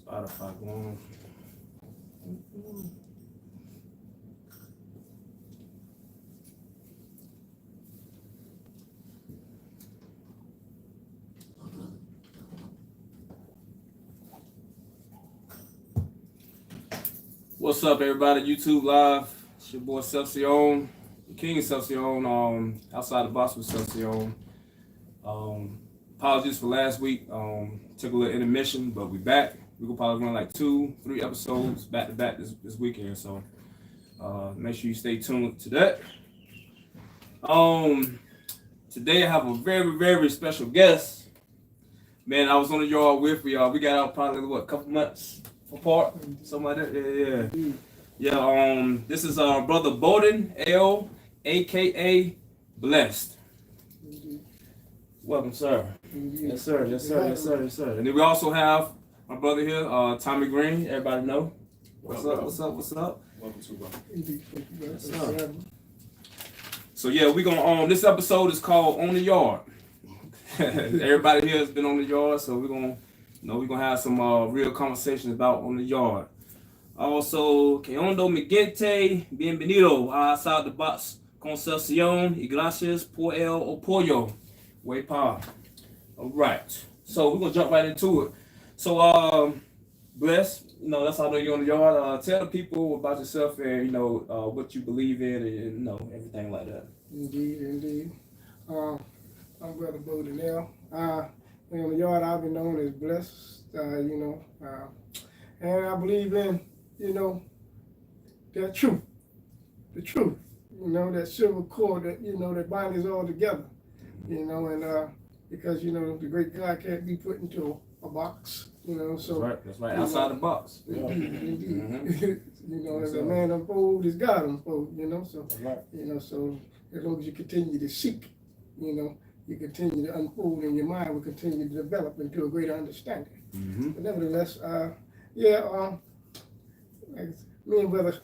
Spotify going. What's up, everybody? YouTube Live. It's your boy Seth Siyon, King Seth Siyon. Outside the box with Seth Siyon. Apologies for last week. Took a little intermission, but we back. We will probably run like 2-3 episodes back to back this weekend. So make sure you stay tuned to that. Today I have a very, very special guest. Man, I was on the yard with y'all. We got out probably a couple months apart, something like that. Yeah. This is our brother Bowden, L, aka Blessed. Welcome, sir. Yes, sir. And then we also have my brother here, Tommy Green. Everybody know. What's up? Welcome to brother. Yes, sir. So yeah, we gonna this episode is called On the Yard. Everybody here has been on the yard, so we're gonna have some real conversations about on the yard. Also, que ondo mi gente, bienvenido a Outside the Box con Siyon y gracias por el apoyo. Way pa. All right. So we're gonna jump right into it. So Bless, that's how I know you're on the yard. Tell the people about yourself and what you believe in and everything like that. Indeed. I'm Brother Bowden L. On the yard I've been known as Blessed, and I believe in, that truth, the truth, that silver cord that, that binds us all together, and because, the great God can't be put into a box, so. That's right, outside the box. Indeed. As a man unfold, as God unfold, so, right. So as long as you continue to seek, you continue to unfold and your mind will continue to develop into a greater understanding. Mm-hmm. But nevertheless, me and brother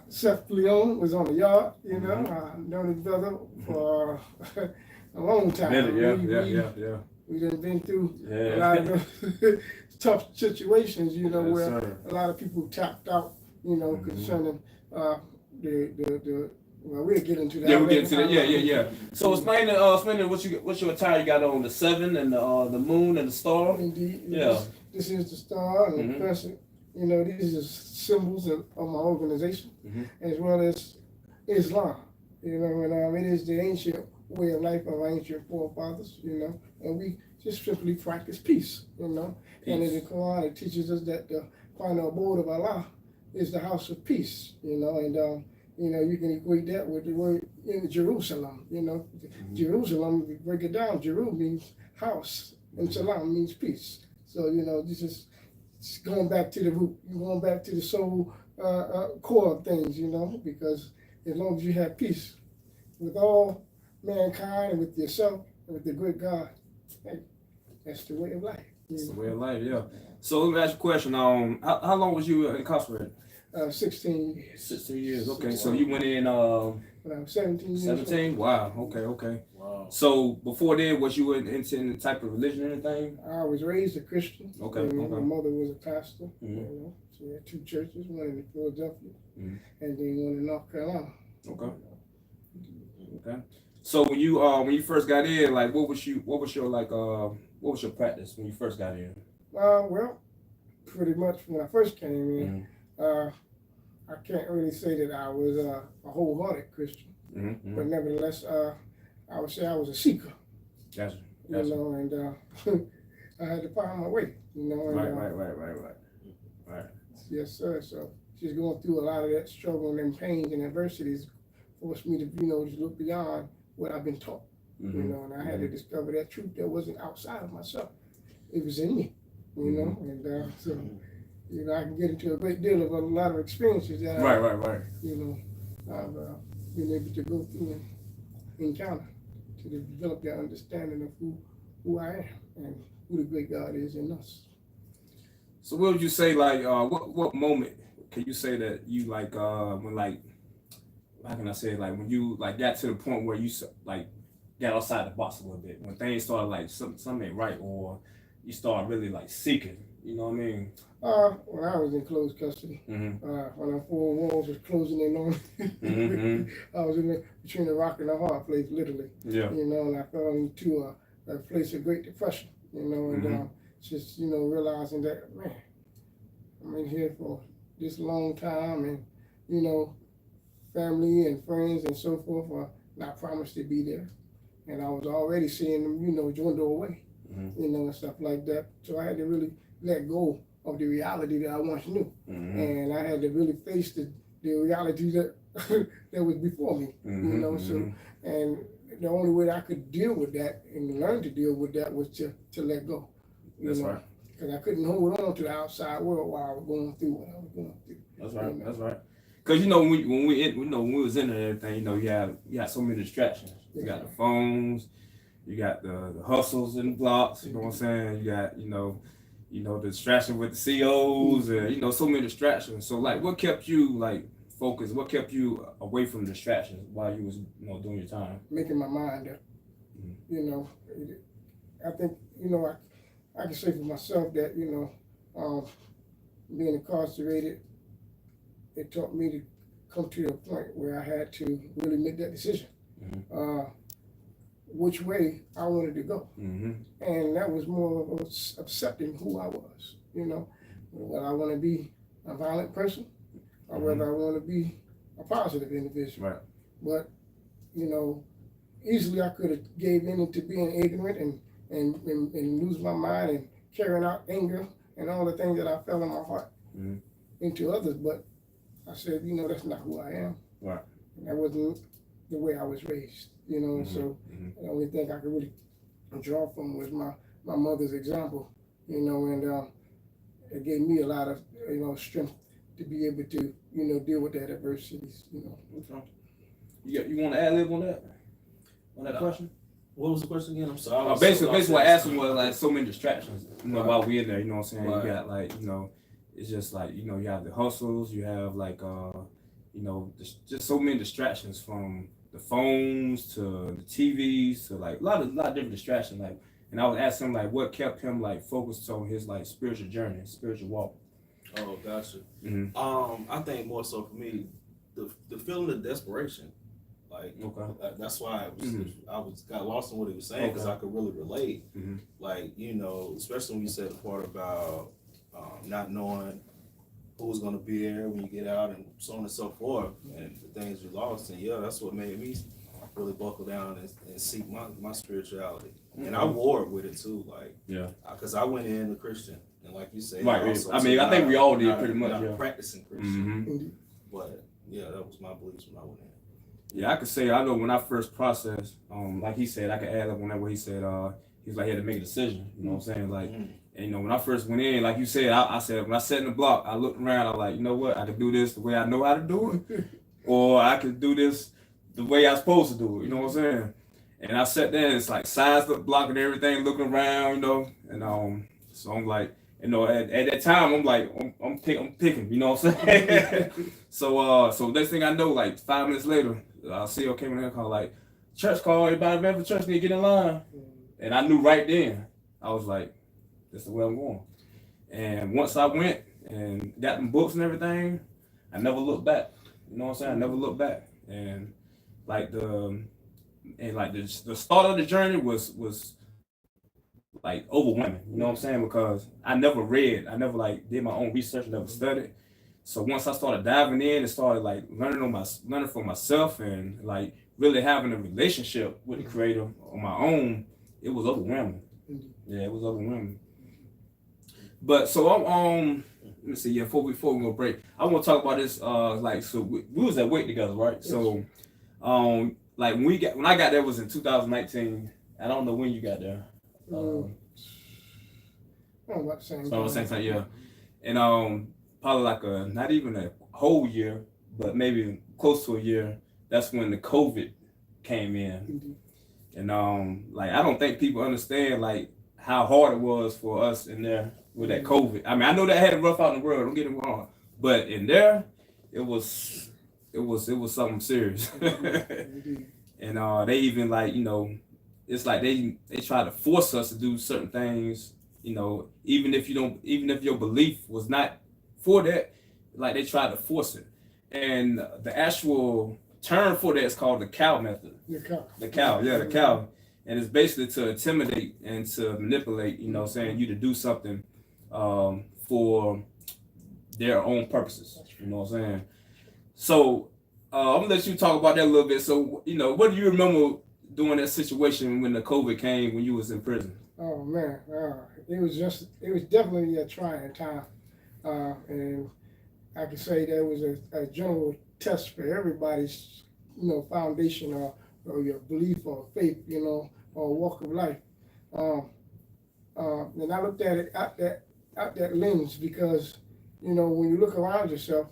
Seth was on the yard, I've known his brother for a long time. Yeah. We done been through a lot of tough situations, where a lot of people tapped out, concerning well, we'll get into that. Yeah, we'll get into that. Yeah. So explain what's your attire you got on, the 7 and the moon and the star. Indeed. Yeah. This is the star and the crescent. These are symbols of my organization, as well as Islam. And it is the ancient way of life of our ancient forefathers. And we just simply practice peace. And in the Quran it teaches us that the final abode of Allah is the house of peace. And you can equate that with the word in Jerusalem. Jerusalem, if you break it down, Jeru means house, and Salam means peace. So, this is going back to the root, going back to the soul core of things, because as long as you have peace with all mankind and with yourself and with the great God, hey, that's the way of life. It's the way of life, yeah. So let me ask you a question. How long was you incarcerated? 16 years. 16 years. Okay, so you went in when I was 17 years 17? Wow. Okay. Wow. So before then, was you into any type of religion or anything? I was raised a Christian. Okay. My mother was a pastor. She had 2 churches, one in Philadelphia and then one in North Carolina. Okay. So when you first got in, like what was your practice when you first got in? Well, pretty much when I first came in, I can't really say that I was a wholehearted Christian, but nevertheless, I would say I was a seeker. Gotcha. And I had to find my way. Right. Yes, sir. So just going through a lot of that struggle and pains and adversities forced me to, just look beyond what I've been taught. And I had to discover that truth that wasn't outside of myself. It was in me. And so. I can get into a great deal of a lot of experiences that right. I've been able to go through and encounter to develop that understanding of who I am and who the great God is in us. So what would you say, like, what moment can you say that you when how can I say it, like when you got to the point where you got outside the box a little bit, when things started something ain't right, or you start really seeking, You know what I mean? When I was in close custody, Mm-hmm. when the four walls was closing in on me, I was between a rock and a hard place, literally. Yeah. You know, and I fell into a place of great depression. You know, and just realizing that, man, I'm in here for this long time, and family and friends and so forth are not promised to be there, and I was already seeing them, dwindle away, and stuff like that. So I had to really let go of the reality that I once knew, and I had to really face the reality that that was before me, So, and the only way that I could deal with that and learn to deal with that was to let go. That's right. Because I couldn't hold on to the outside world while I was going through what I was going through. That's right. That's right. Because when we was in there and everything, you had so many distractions. You got the phones, you got the hustles and the blocks. You know what I'm saying? You got the distraction with the COs and so many distractions. So like, what kept you like focused? What kept you away from distractions while you was doing your time? Making my mind up. I think I can say for myself that being incarcerated, it taught me to come to a point where I had to really make that decision, which way I wanted to go, and that was more of accepting who I was. Whether I want to be a violent person or whether I want to be a positive individual. Right. But easily I could have gave in to being ignorant and lose my mind and carrying out anger and all the things that I felt in my heart into others. But I said, that's not who I am. Right. And that wasn't the way I was raised, and so the only thing I could really draw from was my mother's example, and it gave me a lot of, strength to be able to, deal with that adversities, Okay. You want to add lib on that question? What was the question again? I'm sorry. Basically what I asked him was like so many distractions, while we're in there, you know what I'm saying? Right. You got like, it's just like, you have the hustles, you have like, just so many distractions from the phones to the TVs to like a lot of different distractions. Like, and I was asking him like, what kept him like focused on his like spiritual journey, spiritual walk. Oh, gotcha. I think more so for me, the feeling of desperation. Like, that's why I got lost in what he was saying, because I could really relate. Like, especially when you said the part about not knowing who was going to be there when you get out and so on and so forth, and the things you lost. And that's what made me really buckle down and seek my spirituality. And I warred with it too, like, because I went in a Christian, and like you said, right. I think we all did pretty much. Practicing Christian, but that was my beliefs when I went in. Yeah, I could say I know when I first processed, like he said, I could add up on that where he said he's like he had to make a decision. You know what I'm saying? Like, and when I first went in, like you said, I said when I sat in the block, I looked around, I was like, you know what, I could do this the way I know how to do it, or I could do this the way I'm supposed to do it. You know what I'm saying? And I sat there, and it's like sized up, blocking everything, looking around, and so I'm like, at that time, I'm like, I'm picking, you know what I'm saying? So next thing I know, like 5 minutes later, Siyon came in there and called like, church call, everybody remember church need to get in line. And I knew right then, I was like, that's the way I'm going. And once I went and got them books and everything, I never looked back. You know what I'm saying? I never looked back. And like the start of the journey was like overwhelming, you know what I'm saying? Because I never read, I never like did my own research, never studied. So once I started diving in and started like learning for myself and like really having a relationship with the Creator on my own, it was overwhelming. Yeah, it was overwhelming. But so I'm let me see. Yeah, before we go break, I want to talk about this. Like, so we was at Wake together, right? Yes. So, like when I got there was in 2019. I don't know when you got there. About the same time, yeah. And probably like not even a whole year, but maybe close to a year. That's when the COVID came in, and like I don't think people understand like how hard it was for us in there with that COVID. I mean, I know that had it rough out in the world. Don't get me wrong, but in there, it was something serious. And they even like it's like they try to force us to do certain things you know, even if your belief was not for that, like they tried to force it. And the actual term for that is called the cow method. The cow, yeah, the cow. And it's basically to intimidate and to manipulate, you know, saying you to do something for their own purposes. You know what I'm saying? So I'm gonna let you talk about that a little bit. So, you know, what do you remember during that situation when the COVID came when you was in prison? Oh man, it was definitely a trying time, and I can say there was a general test for everybody's, you know, foundation or your belief or faith, you know, or walk of life. And I looked at it out that lens because, you know, when you look around yourself,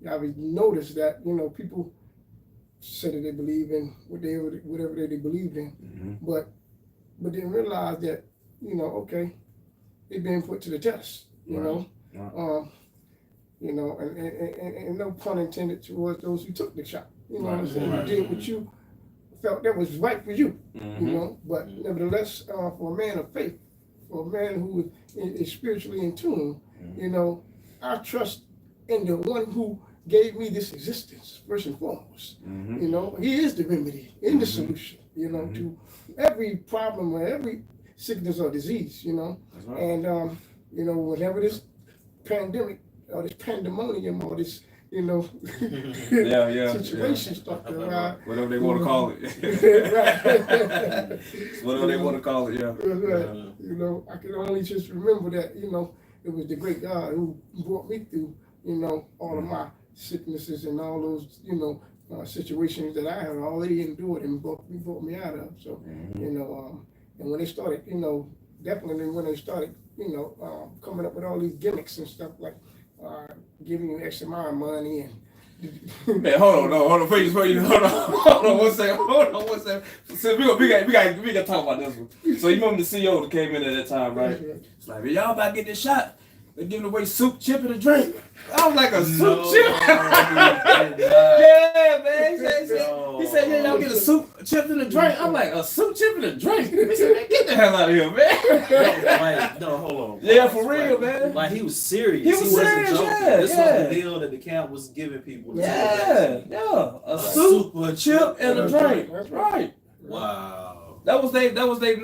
you obviously notice that, you know, people said that they believe in whatever they believed in, but didn't realize that, you know, okay, they're being put to the test, you know. You know, and no pun intended towards those who took the shot. You know what I'm saying? You did what you felt that was right for you, you know. But nevertheless, for a man of faith, for a man who is spiritually in tune, you know, I trust in the one who gave me this existence, first and foremost. You know, he is the remedy and the solution, you know, to every problem or every sickness or disease, you know. And, you know, whatever this pandemic or this pandemonium or this, you know, situation stuck around. Whatever they want to call it. Whatever they want to call it, You know, I can only just remember that, you know, it was the great God who brought me through, you know, all of my sicknesses and all those, you know, situations that I had already endured and brought me out of. So, you know, and when they started, you know, definitely when they started, you know, coming up with all these gimmicks and stuff like giving you X amount of money and man, hold on, before you hold on one second. So we got talk about this one. So you remember the CEO that came in at that time, right? It's like, y'all about to get this shot. They're giving away soup, chip, and a drink. I was like, a soup, chip? Yeah, man. He said, yeah, y'all get a soup, chip, and a drink. I'm like, a soup, chip, and a drink? He said, man, get the hell out of here, man. No, hold on. Yeah, for real, man. Like, he was serious. He was serious, this was the deal that the camp was giving people. Yeah. A soup, a chip, and a drink. That's right. Wow. That was their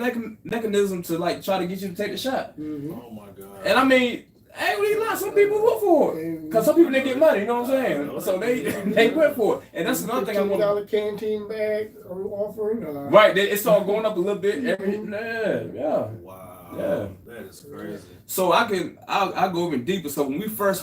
mechanism to, like, try to get you to take the shot. Oh, my God. And I mean, hey, we lie. Some people went for it because some people didn't get money. You know what I'm saying? So they went for it, and that's another thing I want. $15 canteen bag offering. Right, it started going up a little bit every. Yeah. Wow. Yeah. That is crazy. So I'll go even deeper. So when they first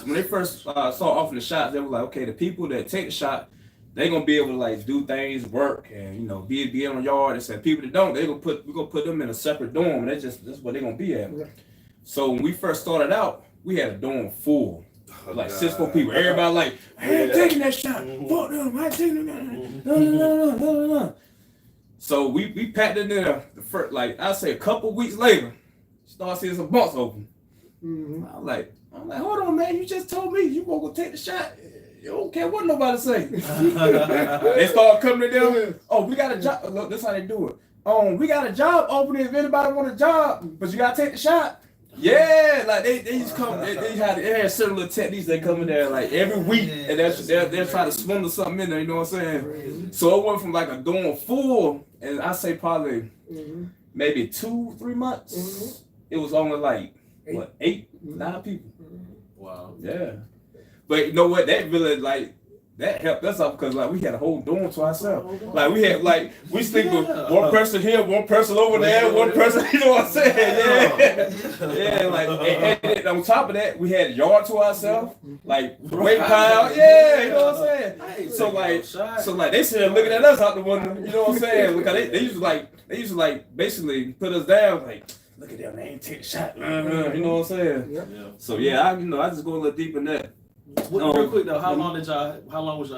started offering the shots, they were like, okay, the people that take the shot, they're gonna be able to like do things, work, and you know, be on the yard. They said people that don't, we're gonna put them in a separate dorm. That's what they're gonna be at. Yeah. So when we first started out, we had a dorm full, like 6-4 people. Everybody like, I ain't taking that shot. Fuck them, I ain't taking that. No. So we packed it in there. The first, like I say, a couple weeks later, start seeing some bumps open. I'm like, hold on, man. You just told me you gonna go take the shot. You don't care what nobody say. They start coming to them. Oh, we got a job. Look, this how they do it. We got a job opening. If anybody want a job, but you gotta take the shot. Yeah, like they just come. They had similar techniques. They come in there like every week, and they're trying to swindle something in there. You know what I'm saying? So it went from like a dorm full, and I say probably maybe 2-3 months. It was only like 8, 9 people. Wow. Yeah. But you know what? That really that helped us out because like we had a whole dorm to ourselves. Like we sleep with one person here, one person over there, one person. You know what I'm saying? Yeah. Like and on top of that, we had a yard to ourselves, like weight pile. Yeah, you know what I'm saying? So like they sit there looking at us out the window. You know what I'm saying? Because they used to like basically put us down like. Look at them, they ain't take a shot. You know what I'm saying? Yeah. So yeah, I just go a little deep in that. Real quick though, how long was y'all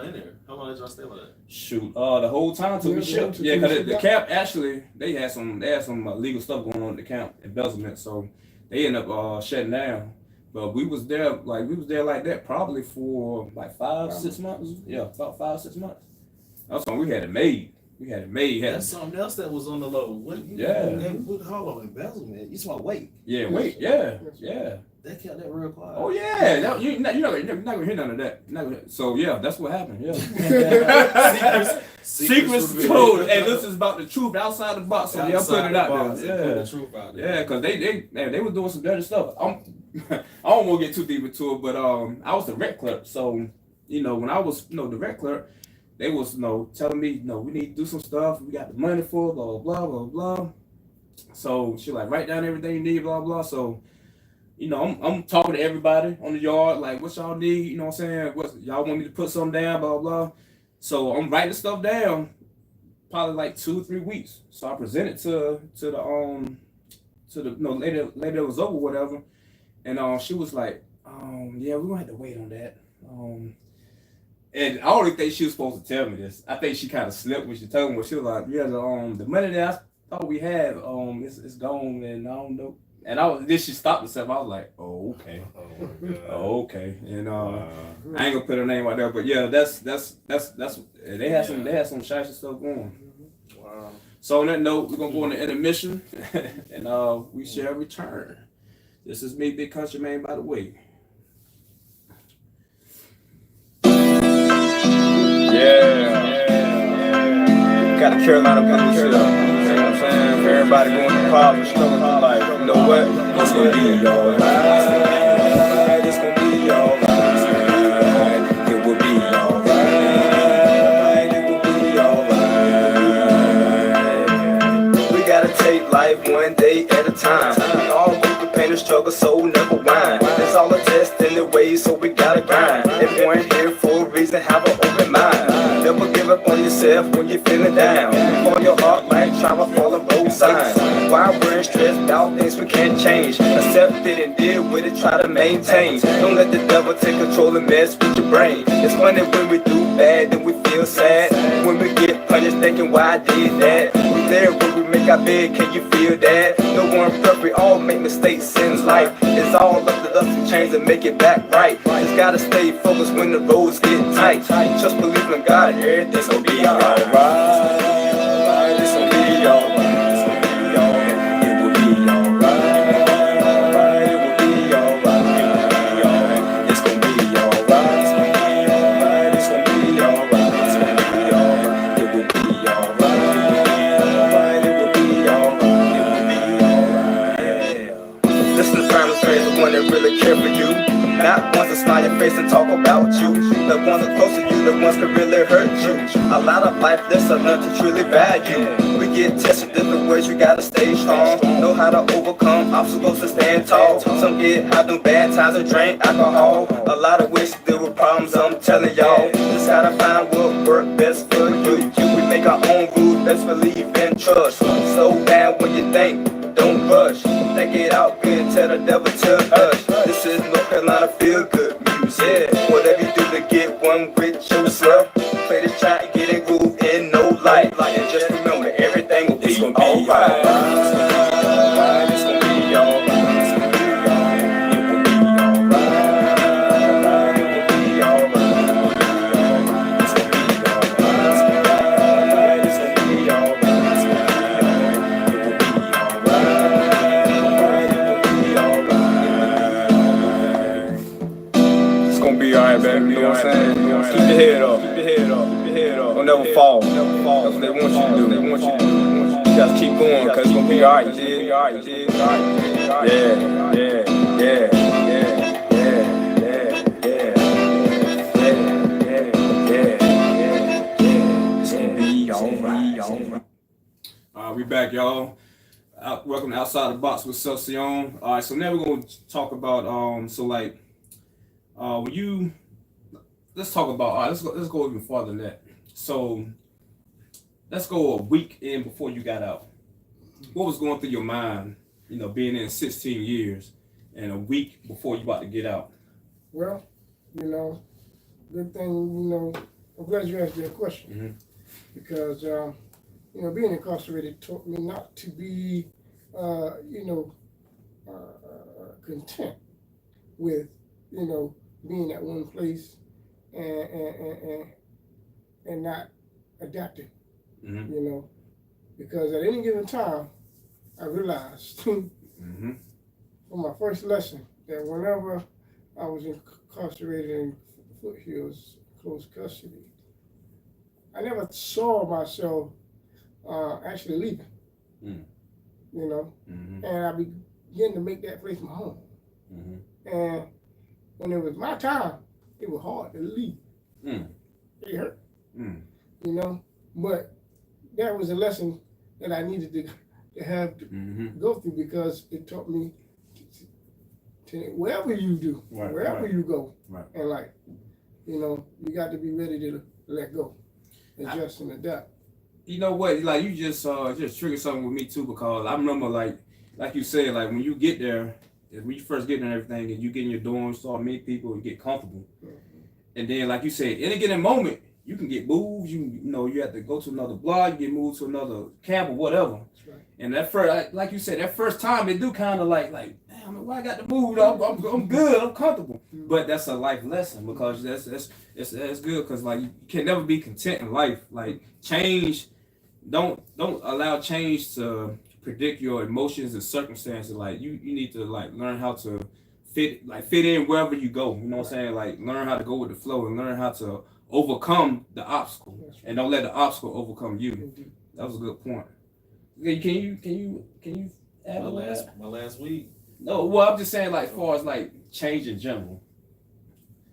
in there? How long did y'all stay with that? Shoot, the whole time till we shipped. Yeah, because the camp actually they had some illegal stuff going on at the camp, embezzlement. So they ended up shutting down. But we was there like that probably for like 5-6 months. Yeah, about 5-6 months. That's when we had it made. we had it made. That's something else that was on the low. Hold on, embezzlement. You smart weight. Yeah, weight. Yeah. They kept that real quiet. Oh yeah, you're not gonna hear none of that. So yeah, that's what happened. Yeah. Secrets told, and this is about the truth outside the box. So yeah, put it out there. Yeah, the truth out there. Yeah, because they was doing some dirty stuff. I don't want to get too deep into it, but I was the rec clerk. So when I was the rec clerk, they was telling me we need to do some stuff. We got the money for blah blah blah blah blah. So she like write down everything you need blah blah. So. I'm talking to everybody on the yard, like, what y'all need, you know what I'm saying? What y'all want me to put something down, blah, blah. So I'm writing stuff down, probably like 2 or 3 weeks. So I presented to the lady that was over, whatever. And she was like, yeah, we're gonna have to wait on that. And I don't think she was supposed to tell me this. I think she kind of slipped when she told me. She was like, yeah, the money that I thought we had, it's gone, and I don't know. And then she stopped herself. I was like, oh, okay. Oh, okay. And I ain't gonna put her name out there, but yeah, that's they had some shady stuff going. Wow. So on that note, we're gonna go on the intermission and we shall return. This is me, Big Country Man, by the way. Got the Carolina blues here. You know what I'm saying? For everybody going through problems, struggling through life. You know what? It's gonna be alright. It's gonna be alright. It will be alright. It will be alright. We gotta take life one day at a time. We all go through pain and struggle, so never whine. It's all a test in the way, so we gotta grind. Everyone here for a reason, have an open mind. Never give up on yourself when you're feeling down. On your heart like trauma, follow road signs. Why we're stressed about things we can't change? Accept it and deal with it, try to maintain. Don't let the devil take control and mess with your brain. It's funny when we do bad, then we feel sad. When we get punished, thinking why I did that. We there when we make our bed, can you feel that? No one perfect, we all make mistakes in life. It's all up to us to change and make it back right. Just gotta stay focused when the roads get tight. Just believe in God, everything's gonna be alright. It's gonna be alright. It will be alright. It will be alright. It's gonna be alright. It's gonna be alright. It will be alright. It will be alright. Listen to family friends, the one that really care for you. Not ones that smile your face and talk about you. The ones that close to you, the ones that really hurt you. A lot of life lessons learned to truly value. We get tested different ways, you gotta stay strong. Know how to overcome obstacles and stand tall. Some get high through bad times and drink alcohol. A lot of ways to deal with problems, I'm telling y'all. Just gotta find what works best for you. We make our own rules, best believe and trust. Slow down when you think, don't rush. Think it out good, tell the devil to hush. This is North Carolina feel good music. Whatever you do to get one with yourself, play this track, get it groove in no light. And just remember, everything will be alright. It's gonna be alright. Alright, baby, you know what I'm saying? Keep your head up, keep your head up, keep your head up. Don't never fall. That's what they want you to do. They want you to do. You gotta keep going, cause it's gonna be alright, you dig? It's gonna be alright. We back, y'all. Welcome to Outside the Box with Seth, Siyon. All right, so now we're gonna talk about when you let's talk about let's go even farther than that. So let's go a week in before you got out. What was going through your mind, being in 16 years and a week before you about to get out? Well, good thing, I'm glad you asked that question. Because being incarcerated taught me not to be content with being at one place and not adapting you know, because at any given time, I realized from my first lesson that whenever I was incarcerated in Foothills, close custody, I never saw myself actually leaving, you know, and I began to make that place my home. And when it was my time, it was hard to leave. It hurt, you know, but that was a lesson that I needed to have to go through, because it taught me to wherever you do, wherever you go in life, you know, you got to be ready to let go, adjust and adapt. You know what? Like you just triggered something with me too, because I remember like you said, like when you get there, when you first get there and everything, and you get in your dorm, start meeting people, you get comfortable, and then like you said, in a given moment, you can get moved. You know, you have to go to another block, you get moved to another camp or whatever. That's right. And that first, like you said, that first time, it do kind of like, damn, why I got to move? I'm good, I'm comfortable. But that's a life lesson, because that's good, because like you can never be content in life. Like change, don't allow change to predict your emotions and circumstances. Like you need to like learn how to fit in wherever you go. You know what I'm saying? Like learn how to go with the flow and learn how to overcome the obstacle, and don't let the obstacle overcome you. That was a good point. Can you add my last week? No, well, I'm just saying, like, as far as like change in general.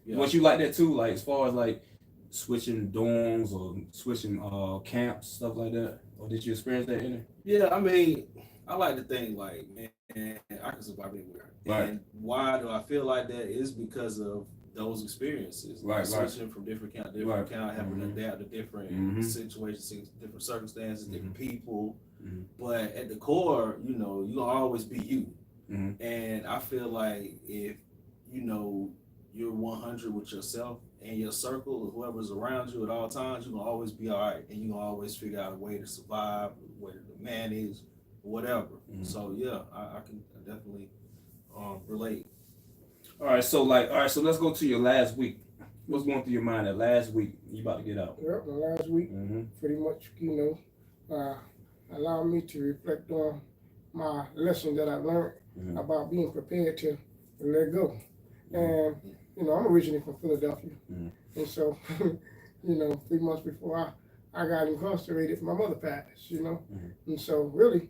Yeah. Was you like that too? Like as far as like switching dorms or switching camps, stuff like that, or did you experience that in it? Yeah, I mean, I like to think like, man, I can survive anywhere. Right. And why do I feel like that? Is because of those experiences. Right. Switching from different count, having to adapt to different situations, different circumstances, different people. But at the core, you know, you'll always be you. And I feel like if, you know, you're 100 with yourself and your circle or whoever's around you at all times, you're gonna always be all right, and you're gonna always figure out a way to survive, a way to manage, whatever. So yeah, I can definitely relate. All right, so let's go to your last week. What's going through your mind that last week you about to get out? Yep, the last week, pretty much, you know, allowed me to reflect on my lesson that I learned about being prepared to let go. And, you know, I'm originally from Philadelphia. And so, you know, 3 months before I got incarcerated, my mother passed, you know. And so really,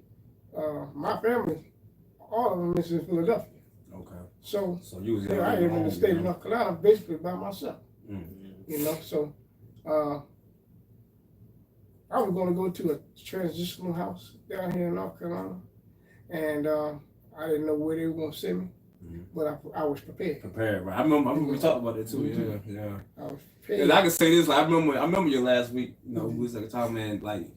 my family, all of them is in Philadelphia. Okay. So you was I am in the state of North Carolina basically by myself. You know, so I was going to go to a transitional house down here in North Carolina, and I didn't know where they were going to send me, but I was prepared. Right? I remember we talked about that too. Yeah. I was prepared. And I can say this, like I remember your last week. You know, we was like talking, man, like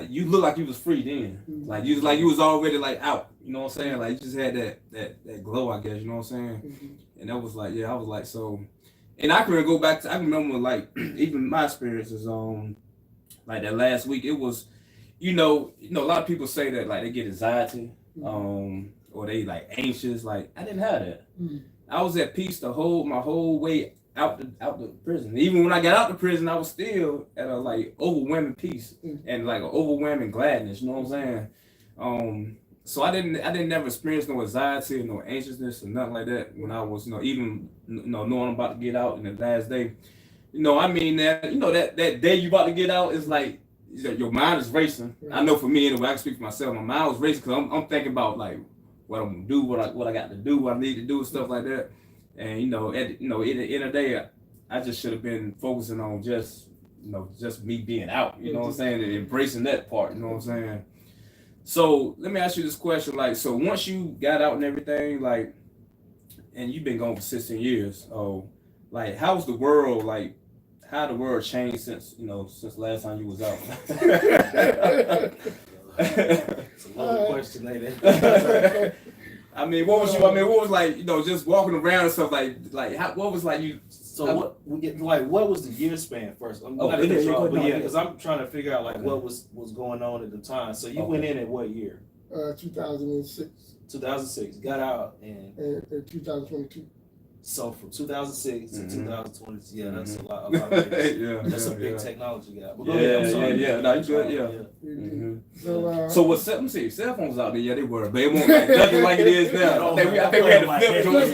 you looked like you was free then. Like you was already like out. You know what I'm saying? Like you just had that glow, I guess. You know what I'm saying? And that was like, I was like so. And I can go back to, I remember like even my experiences like that last week. It was, you know, a lot of people say that like they get anxiety, or they like anxious. Like I didn't have that. I was at peace my whole way out the prison. Even when I got out the prison, I was still at a like overwhelming peace and like an overwhelming gladness. You know what I'm saying? So I didn't never experience no anxiety or no anxiousness or nothing like that when I was, you know, even, you know, knowing I'm about to get out in the last day. You know, I mean that, you know, that day you about to get out is like, your mind is racing. I know for me anyway, I can speak for myself. My mind was racing because I'm thinking about like what I'm gonna do, what I got to do, what I need to do, and stuff like that. And in the end of the day, I just should have been focusing on just me being out. You know what I'm saying, and embracing that part. You know what I'm saying. So let me ask you this question: like, so once you got out and everything, like, and you've been gone for 16 years, like, how's the world like? How the world changed since last time you was out? It's a loaded question, lady. I mean, what was like, just walking around and stuff what was like you? So what was the year span first? Because I'm trying to figure out like what was going on at the time. So you went in at what year? 2006. 2006. Got out in 2022. So from 2006 to 2020, yeah, that's a lot of years. That's a big technology gap. But Yeah. No, it's good. Yeah. So what? Let me see. Cell phones out there, yeah, they were, but it won't like nothing like it is now. I think we had to flip joint.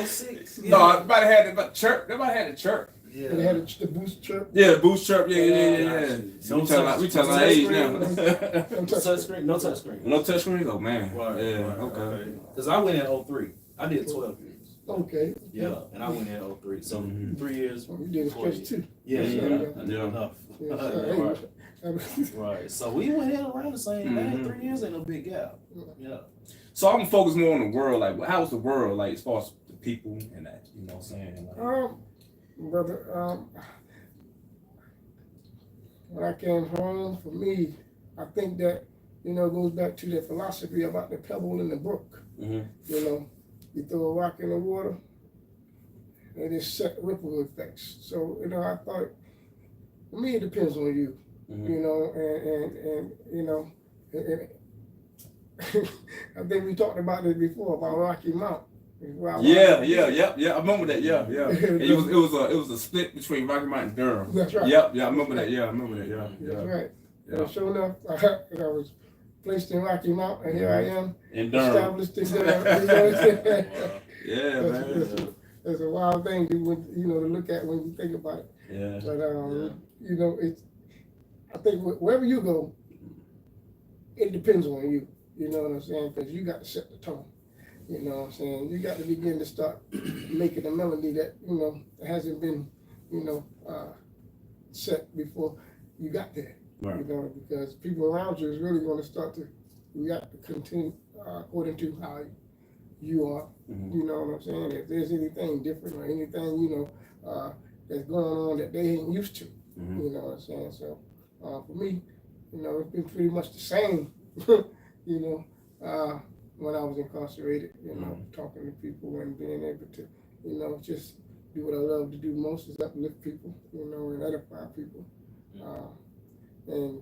In 06. No, everybody had the chirp. Everybody had the chirp. Yeah. They had the boost chirp. Yeah, boost chirp. Yeah. So we telling our age now. No touchscreen. No touchscreen. No touchscreen. Oh man. Right. Okay. Because I went in 03. I did 12 years. Okay. Yeah, and I went in 03. So 3 years. You did a stretch too. Yeah. Enough. Yes, Right. So we went in around the same thing. 3 years ain't no big gap. Yeah. So I'm gonna focus more on the world. Like, how's the world like as far as the people and that? You know what I'm saying? Like, brother, when I came home, for me, I think that, it goes back to the philosophy about the pebble in the brook. You you throw a rock in the water, and it set ripple effects. So, I thought, for me, it depends on you, and I think we talked about this before, about Rocky Mount. Yeah. I remember that. Yeah. It was a split between Rocky Mount and Durham. That's right. Yeah. I remember that. Yeah. That's right. Yeah. Sure enough, I was placed in Rocky Mount, and here I am, in Durham. established in Durham. Yeah, man. It's a wild thing to look at when you think about it. Yeah. But it's. I think wherever you go, it depends on you. You know what I'm saying? Because you got to set the tone. You know what I'm saying? You got to begin to start making a melody that, hasn't been, set before you got there. Right. Because people around you is really going to start to react to continue according to how you are. You know what I'm saying? If there's anything different or anything, that's going on that they ain't used to. You know what I'm saying? So for me, it's been pretty much the same, when I was incarcerated, talking to people and being able to, just do what I love to do most is uplift people, and edify people. And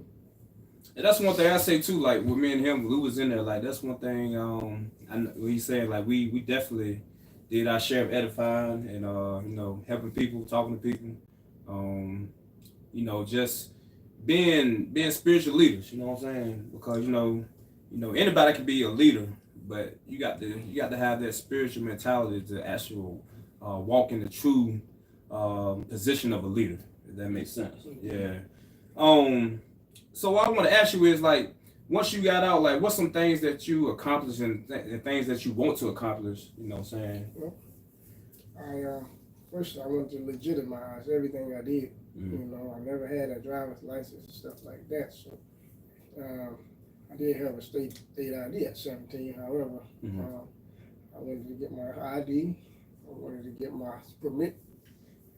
that's one thing I say too, like with me and him, we was in there, like that's one thing I know he's saying, like we definitely did our share of edifying and helping people, talking to people, just being spiritual leaders, you know what I'm saying? Because anybody can be a leader, but you got to have that spiritual mentality to actually walk in the true position of a leader, if that makes sense. Yeah. So what I want to ask you is, like, once you got out, like, what's some things that you accomplished and things that you want to accomplish? You know what I'm saying? Well, first I wanted to legitimize everything I did. I never had a driver's license and stuff like that. So I did have a state ID at 17. However, I wanted to get my ID. I wanted to get my permit.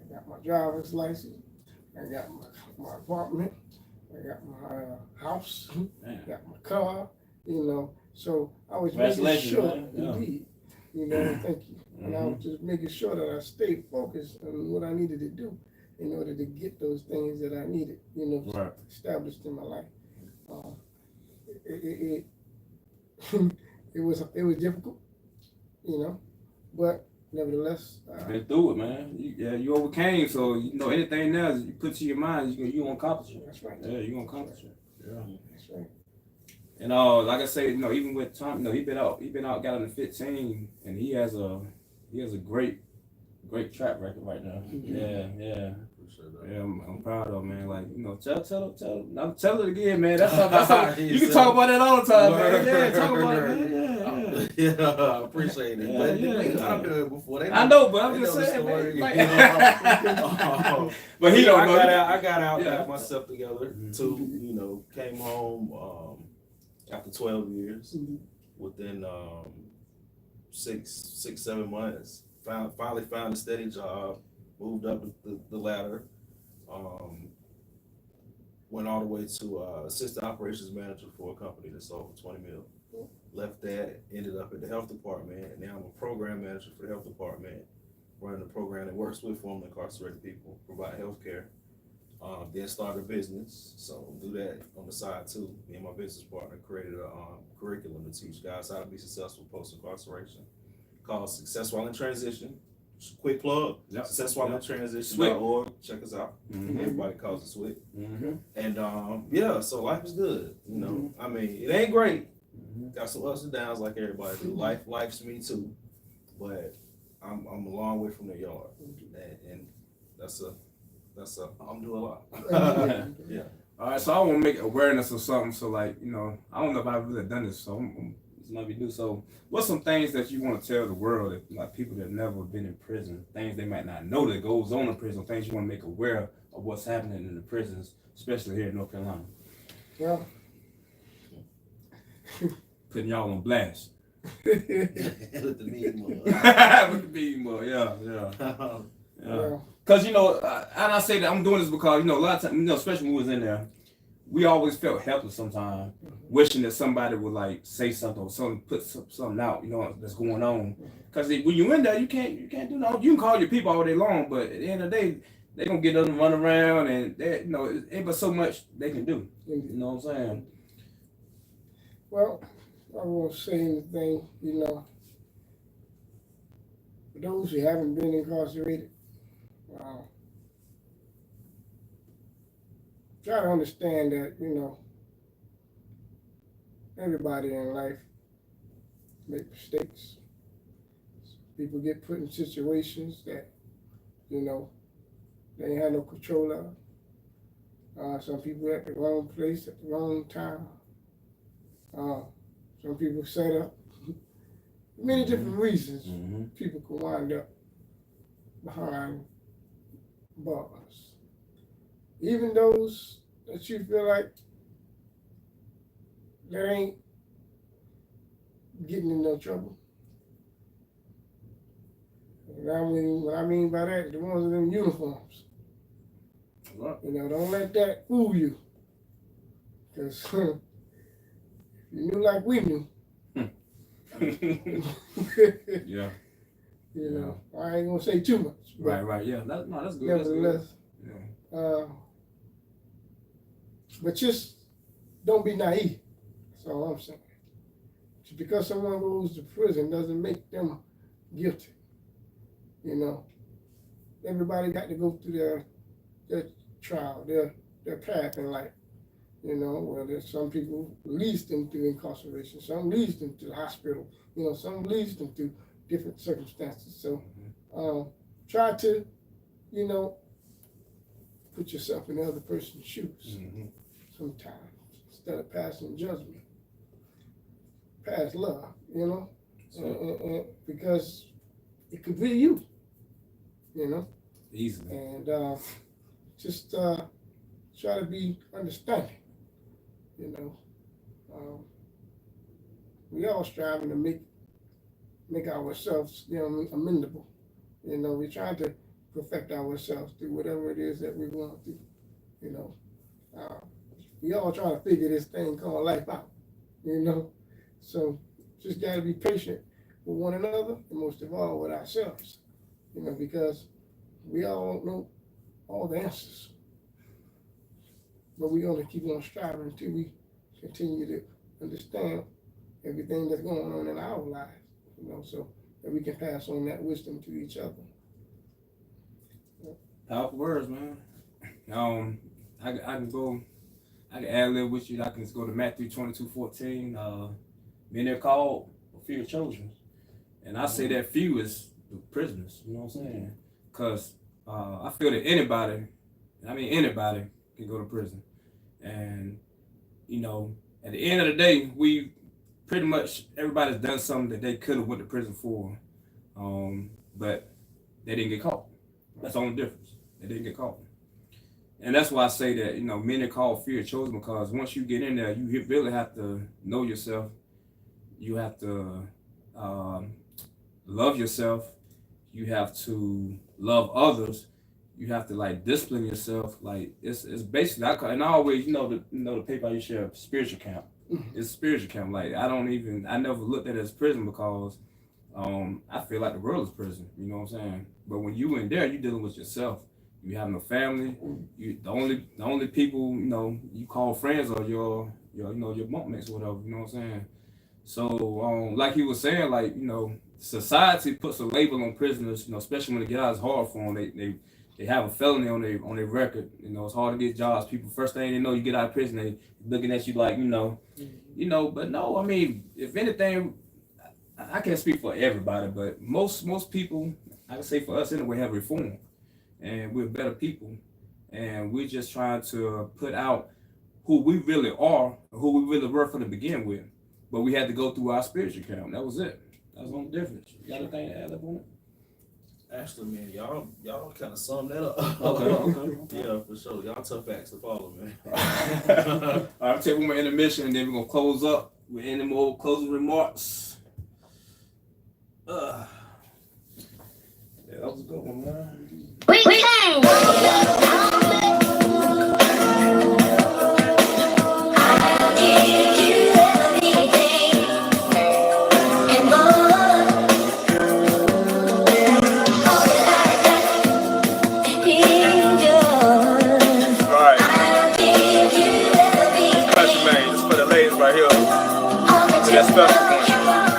I got my driver's license. I got my apartment. I got my house. I got my car. So I was making sure, indeed. Thank you. And I was just making sure that I stayed focused on what I needed to do in order to get those things that I needed, established in my life. It was difficult, but nevertheless, been through it, man. You overcame. So anything now you put to your mind, you gonna accomplish it. That's right. Yeah, you gonna accomplish it. Yeah, that's right. And like I say, even with Tom, he been out, got under 15, and he has a great track record right now. Yeah. Yeah, I'm proud of him, man. Like, tell it again, man. That's how you can talk about that all the time, man. Yeah, talk about it, man. Yeah. I appreciate it. But I've done it before. I know, but I'm just saying, man. But he don't know. I got out, got myself together. Too, came home after 12 years. Within 6-7 months, finally found a steady job. Moved up the ladder, went all the way to assistant operations manager for a company that sold for $20 million. Left that, ended up at the health department, and now I'm a program manager for the health department, running a program that works with formerly incarcerated people, provide health care. Then started a business, so do that on the side too. Me and my business partner created a curriculum to teach guys how to be successful post-incarceration. called Success While in Transition. Quick plug. Yep. Success While in Transition.org. Check us out. Everybody calls it SWIT. And yeah, so life is good. You know, I mean, it ain't great. Got some ups and downs like everybody do. Life's me too. But I'm a long way from the yard. And that's I'm doing a lot. Yeah. All right, so I want to make awareness of something. So, like, you know, I don't know if I've really done this, so it's not be do. So, what's some things that you want to tell the world, that, like people that have never been in prison, things they might not know that goes on in prison, things you want to make aware of what's happening in the prisons, especially here in North Carolina? Well, putting y'all on blast. With the meeting mug. With the meeting mug, yeah. Because, you know, and I say that I'm doing this because, you know, a lot of times, you know, especially when we was in there, we always felt helpless sometimes, wishing that somebody would, like, say something or put something out, you know, that's going on. Because when you're in there, you can't do nothing. You can call your people all day long, but at the end of the day, they're going to get up and run around, and, you know, it ain't but so much they can do. You know what I'm saying? Well, I won't say anything, you know. For those who haven't been incarcerated, try to understand that, you know, everybody in life make mistakes. People get put in situations that, you know, they ain't have no control of. Some people at the wrong place at the wrong time. Some people set up. Many different reasons people can wind up behind bars. Even those that you feel like that ain't getting in no trouble. What I mean by that, the ones in them uniforms. You know, don't let that fool you. Because if you knew like we knew. Yeah. You know, I ain't gonna say too much. Right, yeah. That's good. Nevertheless, but just don't be naive. That's all I'm saying. Just because someone goes to prison doesn't make them guilty. You know, everybody got to go through their trial, their path in life. You know, well, there's some people leads them through incarceration, some leads them to the hospital, you know, some leads them through different circumstances. So try to, you know, put yourself in the other person's shoes sometimes, instead of passing judgment. Pass love, you know, and because it could be you, you know. Easily. And just try to be understanding. You know, we all striving to make ourselves, you know, amendable. You know, we're trying to perfect ourselves through whatever it is that we want to. You know, we all trying to figure this thing called life out. You know, so just got to be patient with one another, and most of all with ourselves. You know, because we all don't know all the answers. But we're going to keep on striving until we continue to understand everything that's going on in our lives, you know, so that we can pass on that wisdom to each other. Powerful words, man. I can ad-lib with you. I can just go to Matthew 22:14. Men are called, but few are chosen. And I say that few is the prisoners, you know what I'm saying? Because I feel that anybody can go to prison. And, you know, at the end of the day, we pretty much, everybody's done something that they could have went to prison for, but they didn't get caught. That's the only difference. They didn't get caught. And that's why I say that, you know, men are called, few are chosen, because once you get in there, you really have to know yourself. You have to love yourself. You have to love others. You have to, like, discipline yourself. Like, it's basically, and I always, you know the paper I used to share, spiritual camp. It's spiritual camp. Like, I never looked at it as prison, because I feel like the world is prison. You know what I'm saying? But when you in there, you're dealing with yourself. You have no family. The only people, you know, you call friends are your bunkmates or whatever. You know what I'm saying? So like he was saying, like, you know, society puts a label on prisoners, especially when they get out, it's hard for them. They have a felony on their record. It's hard to get jobs. People, first thing they know, you get out of prison, they looking at you like, but no, I mean, if anything, I can't speak for everybody, but most people, I can say for us anyway, have reformed, and we're better people, and we're just trying to put out who we really are, who we really were from the begin with, but we had to go through our spiritual camp. That was it. That was the only difference. You got anything to add up on it? Actually, man, y'all kind of summed that up. Okay. Yeah, for sure. Y'all tough acts to follow, man. All right, I'll take one more intermission, and then we're gonna close up with any more closing remarks. Yeah, that was a good one, man. That special one.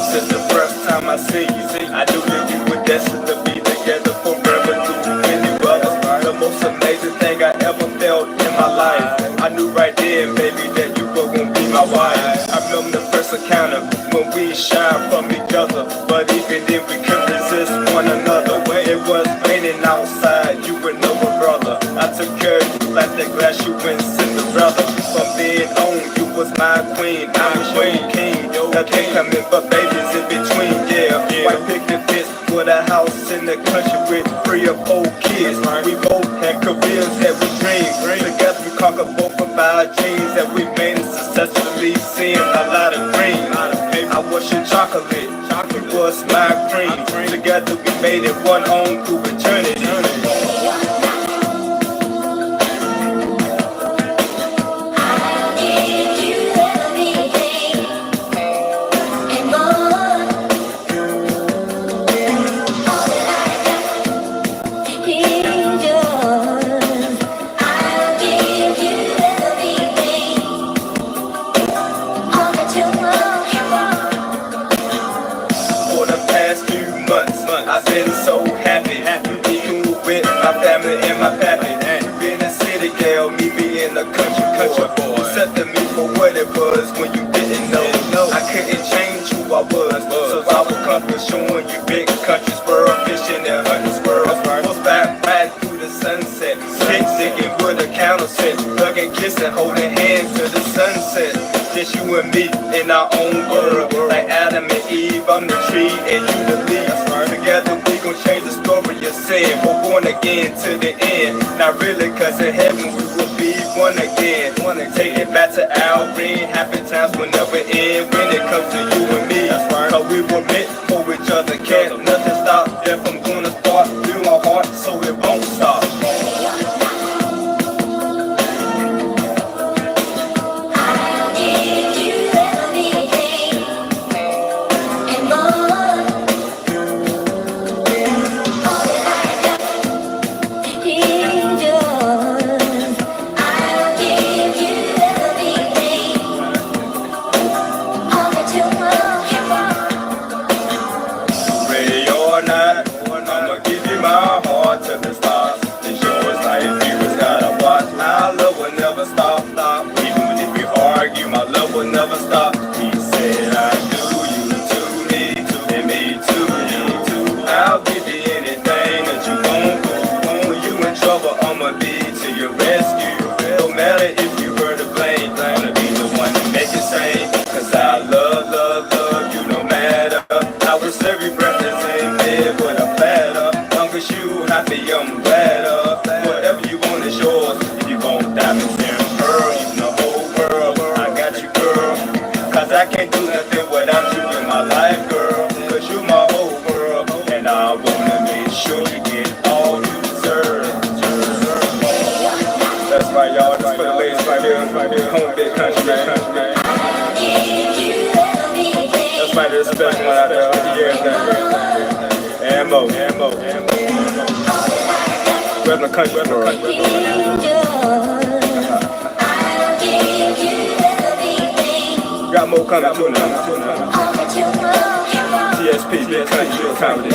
Since the first time I see you, I knew that you were destined to be together forever. Too many brothers, the most amazing thing I ever felt in my life. I knew right then, baby, that you were gonna be my wife. I remember the first encounter when we shined from each other, but even then we couldn't resist one another. It was raining outside, you were no brother. I took care of you like that glass you went Cinderella. From then on, you was my queen, I was your king. Nothing coming but babies in between, yeah. White picket fence with a house in the country with 3 or 4 kids. We both had careers that we dreamed. Together we conquered both of our dreams that we made it successfully, seeing a lot of green. I was your chocolate, chocolate was my cream. Together we made it one on through eternity. I've been so happy, being with my family and my pappy. Being a city girl, me being a country boy. Accepting me for what it was when you didn't know. I couldn't change who I was, so I was comfortable showing you big country squirrel, fishing and hunting squirrels. Horseback riding through the sunset, digging with a counterfeit, hugging, kissing, holding hands to the sunset. Just you and me in our own world, like Adam and Eve. I'm the tree and you the leaf. Together we gon' change the story of sin. We're born again to the end. Not really, cause in heaven we will be one again. Wanna take it back to our green. Happy times will never end when it comes to you and me. Cause we were meant for each other. Can't nothing stop if I'm gonna start. Feel my heart so it won't stop. Got more coming too now. GSP, man, thank you for coming in.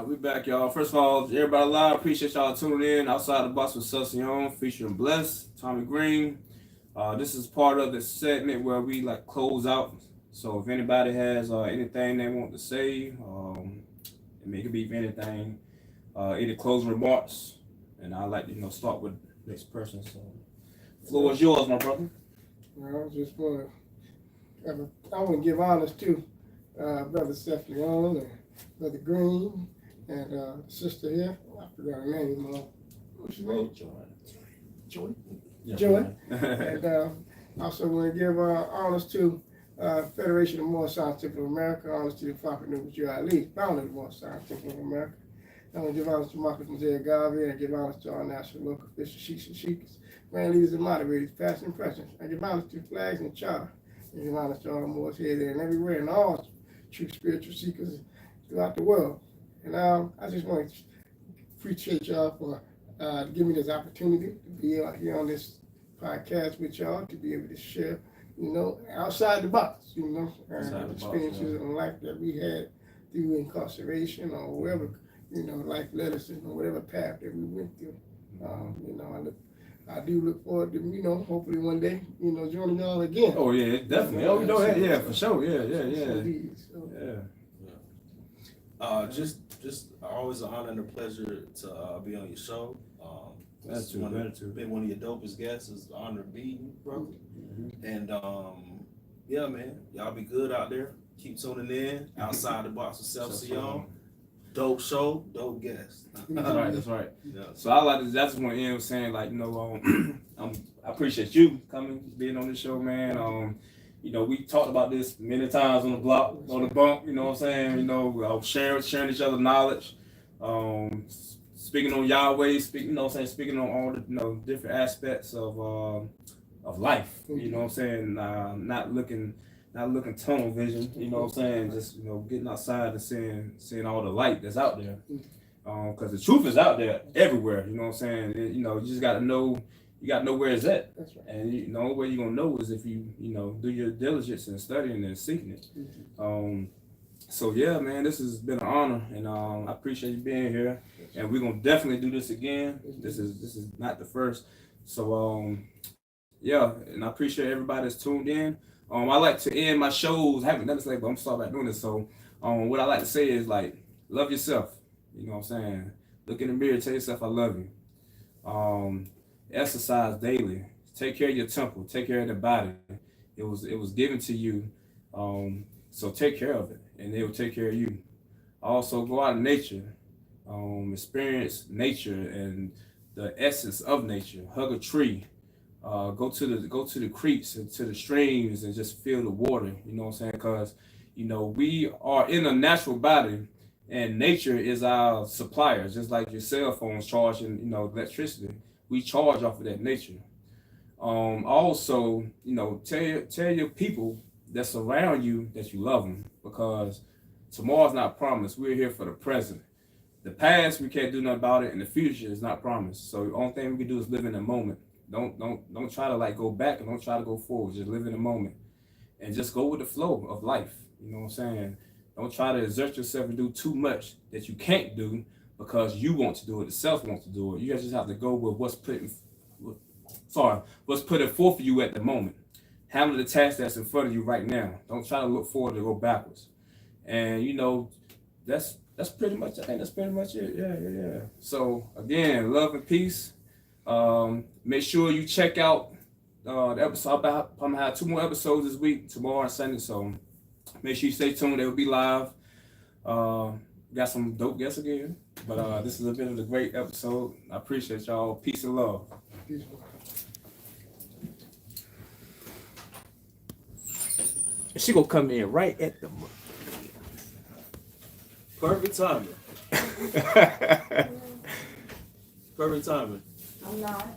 We back, y'all. First of all, everybody live, appreciate y'all tuning in. Outside the Box with Siyon, featuring Bless, Tommy Green. This is part of the segment where we like close out. So if anybody has anything they want to say, it could be anything, any closing remarks, and I'd like to start with the next person. So the floor is yours, my brother. Well, I just want to give honors to Brother Seth and Brother Green. And sister here, I forgot her name. What's your name? Joy. Yeah, Joy. And also want to give honors to Federation of More Scientific of America, honors to the Prophet Nubuju Ali, founder of More Scientific of America. I want to give honors to Marcus Mosiah Garvey, and give honors to our national local officials, sheiks and sheikas, grand leaders and moderators, past and present. I give honors to flags and charter. I give honors to all the Moors here, there, and everywhere, and all true spiritual seekers throughout the world. And I just want to appreciate y'all for giving me this opportunity to be out here on this podcast with y'all, to be able to share, outside the box, experiences in life that we had through incarceration or wherever, life led us in, or whatever path that we went through. I do look forward to, hopefully one day, joining y'all again. Oh yeah, definitely. Oh, we know that. Yeah, for sure. Yeah. Just always an honor and a pleasure to be on your show. That's true. Been one of your dopest guests. It's an honor to be, brother. Mm-hmm. And yeah, man, y'all be good out there. Keep tuning in. Outside the Box with Siyon. Dope show, dope guest. That's right. Yeah. So I just want to end with saying, I appreciate you coming, being on this show, man. We talked about this many times on the block, on the bump, you know what I'm saying? Sharing each other's knowledge, speaking on Yahweh, speaking on all the different aspects of life, you know what I'm saying? Not looking tunnel vision, you know what I'm saying? Just getting outside and seeing all the light that's out there. Because the truth is out there everywhere, you know what I'm saying? You just gotta know. You got to know where it's at. That's right. And the only way you're going to know is if you do your diligence and studying and seeking it. Mm-hmm. So, yeah, man, this has been an honor, and I appreciate you being here. And we're going to definitely do this again. This is not the first. So, yeah, and I appreciate everybody that's tuned in. I like to end my shows. I haven't done this lately, but I'm starting back doing this. So, what I like to say is, love yourself. You know what I'm saying? Look in the mirror, tell yourself I love you. Exercise daily. Take care of your temple. Take care of the body. It was given to you, so take care of it, and it will take care of you. Also, go out in nature, experience nature and the essence of nature. Hug a tree. Go to the creeks and to the streams and just feel the water. You know what I'm saying? Because we are in a natural body, and nature is our supplier. Just like your cell phones charging electricity. We charge off of that nature. Also, tell your people that surround you that you love them, because tomorrow's not promised. We're here for the present. The past, we can't do nothing about it, and the future is not promised. So the only thing we can do is live in the moment. Don't try to go back, and don't try to go forward. Just live in the moment, and just go with the flow of life. You know what I'm saying? Don't try to exert yourself and do too much that you can't do, because you want to do it, the self wants to do it. You guys just have to go with what's put forth for you at the moment. Handle the task that's in front of you right now. Don't try to look forward to go backwards. And that's pretty much. I think that's pretty much it. Yeah. So again, love and peace. Make sure you check out the episode. I'm gonna have 2 more episodes this week, tomorrow and Sunday. So make sure you stay tuned. They will be live. Got some dope guests again. But this has been a great episode. I appreciate y'all. Peace and love. Peace. She gonna come in right at the perfect timing. Perfect timing. I'm not.